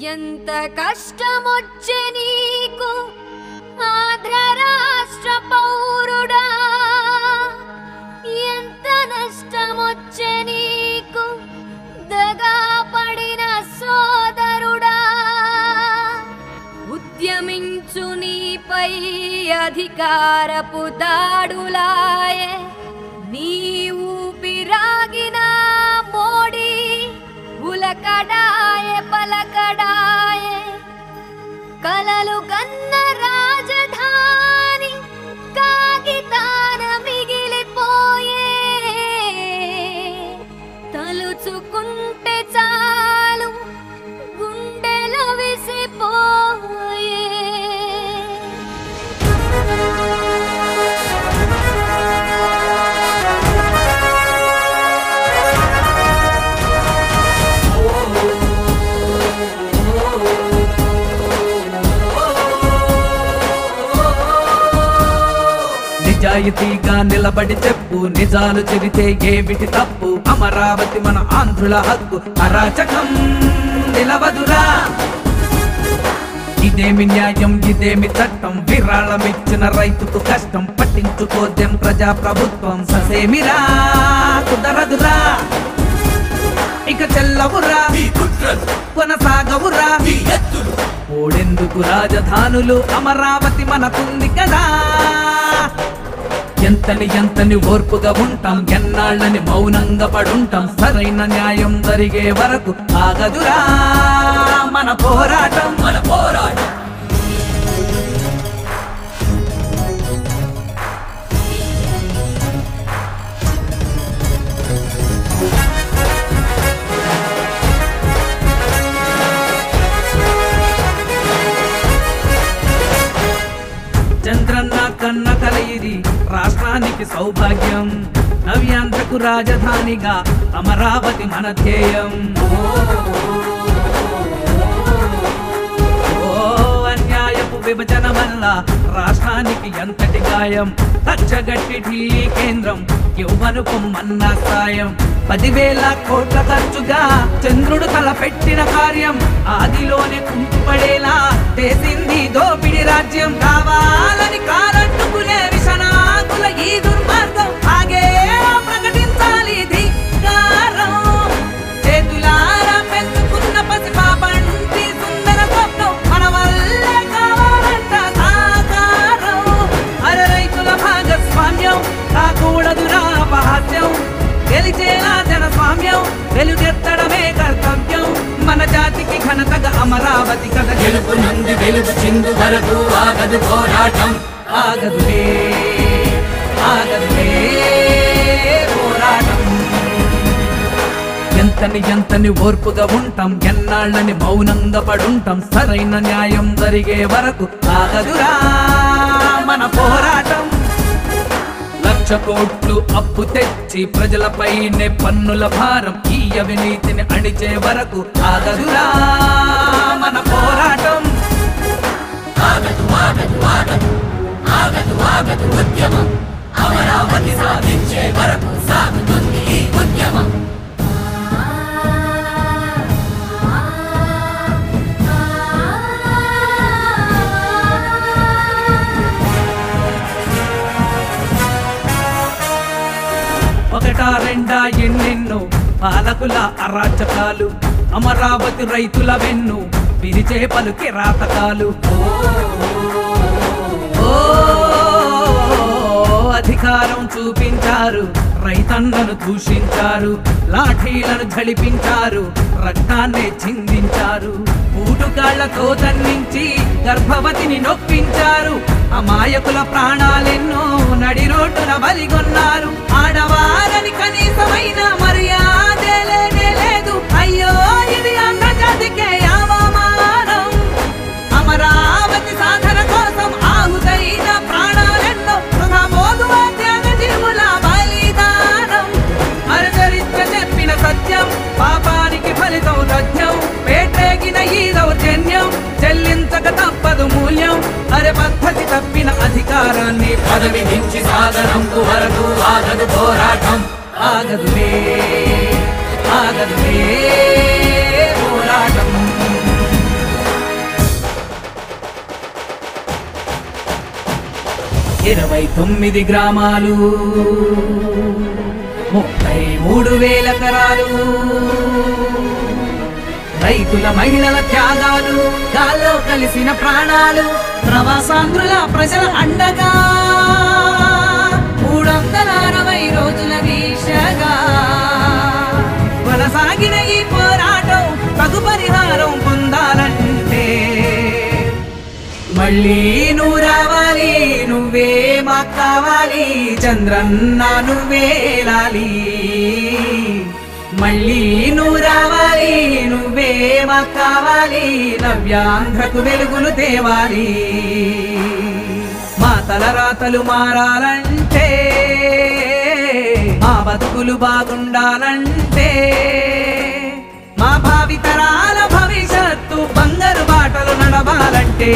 ఎంత కష్టమొచ్చే నీకు ఆంధ్ర రాష్ట్ర పౌరుడా, ఎంత నష్టమొచ్చే నీకు దగా పడిన సోదరుడా. ఉద్యమించు నీపై అధికారపు దాడులాయే, నీ ఊపిరాగిన మోడీ ఉలకడాయే పలకడాయే. కలలు కన్న రాజధాని కాగితాన మిగిలిపోయే, తలుచుకుంటే చాలు గుండెలు విసిపోయే. నిజాయితీగా నిలబడి చెప్పు, నిజాలు చెబితే ఏమిటి తప్పు. అమరావతి మన ఆంధ్రుల హక్కు, అరాచకం నిలవదురా. ఇదేమి న్యాయం, ఇదేమి చట్టం, విరాళమిచ్చిన రైతుకు కష్టం. పట్టించుకోదేం ప్రజా ప్రభుత్వం, ససేమిరా కుదరదురా. ఇక చెల్లవురా కొనసాగవురా. ఓడెందుకు రాజధానులు, అమరావతి మనకుంది కదా. ఎంతని ఓర్పుగా ఉంటాం, ఎన్నాళ్ళని మౌనంగా పడుంటాం. సరైన న్యాయం జరిగే వరకు ఆగదురా మన పోరాటం. చంద్రన్న కన్న కలయిది రాష్ట్రానికి సౌభాగ్యం. నవ్యాంధ్రకు రాజధానిగా అమరావతి మన ధ్యేయం. అన్యాయపు విభజన వల్ల రాష్ట్రానికి ఎంతటి గాయం. తచ్చగట్టి ఢిల్లీ కేంద్రం యువను పొమ్మన్న సాయం. 10,000 కోట్ల ఖర్చుగా చంద్రుడు తలపెట్టిన కార్యం ఆదిలోనే కుంటుపడేలా చేసింది దోపిడి రాజ్యం. కావాలని కారట్టుకునే విషనాకుల ఈ దుర్మార్గం ఆగే ప్రకటించాలి ధిక్కారం. చేతులారా పెంచుకున్న పసిపాపంటి సుందర స్వప్నం మన వల్లే కావాలంట సాకారం. అర రైతుల భాగస్వామ్యం కాకూడదురా అపహాస్యం. గెలిచేలా జనస్వామ్యం వెలుగెత్తడమే కర్తవ్యం. మన జాతికి ఘనతగా అమరావతి కథ. గెలుపు నుండి వెలుగు చిందు వరకు ఆగదు పోరాటం. ఆగదులే పోరాటం. ఎంతని ఓర్పుగా ఉంటాం, ఎన్నాళ్ళని మౌనంగా పడుంటాం. సరైన న్యాయం జరిగే వరకు ఆగదురా మన పోరాటం. 1,00,000 కోట్లు అప్పు తెచ్చి ప్రజలపైనే పన్నుల భారం. ఈ అవినీతిని అణిచే వరకు ఆగదురా మన పోరాటం. ఆగదు ఉద్యమం. అమరావతి సాధించే వరకు సాగుతుంది ఈ ఉద్యమం. ఒకటా రెండా ఎన్నెన్నో పాలకుల అరాచకాలు. అమరావతి రైతుల వెన్ను విరిచే పలు కిరాతకాలు. అధికారం చూపించారు, రైతన్నను దూషించారు. లాఠీలను ఝళిపించారు, రక్తాన్నే చిందించారు. ఊటుకాళ్లతో దండించి గర్భవతిని నొప్పించారు. అమాయకుల ప్రాణాలెన్నో నడి రోడ్డున బలిగొన్నారు. ఆడవారని కనీసమైన మర్యాదే లేదు. అయ్యో ఇది ఆంధ్రజాతికే అవమానం. అమరావతి సాధన కోసం ఆహుతైన ప్రాణాలెన్నో వృథా పోదు త్యాగ జీవుల బలిదానం. అరచరిత్ర చెప్పిన సత్యం, పాపానికి ఫలితం తథ్యం. పేటేగిన ఈ దౌర్జన్యం చెల్లించక తప్పదు మూల్యం. అరే పద్ధతి తప్పిన అధికారాన్ని పదవి నుంచి సాధనంకు వరకు ఆగదు పోరాటం. ఆగదులే పోరాటం. 29 గ్రామాలు 33,000 ఎకరాలు రైతుల మహిళల త్యాగాలు గాల్లో కలిసిన ప్రాణాలు ప్రవాసాంధ్రుల ప్రజల అండగా 360 రోజుల దీక్షగా కొనసాగిన ఈ పోరాటం తగు పరిహారం పొందాలంటే మళ్ళీ నువ్వు రావాలి, నువ్వే మాకు కావాలి, చంద్రన్న నువ్వేలాలి. మళ్ళీ నువ్వు రావాలి, నువ్వే మాకు కావాలి, నవ్యాంధ్రకు వెలుగులు తేవాలి. మా తలరాతలు మారాలంటే, మా బతుకులు బాగుండాలంటే, మా భావితరాల భవిష్యత్తు బంగారు బాటలు నడవాలంటే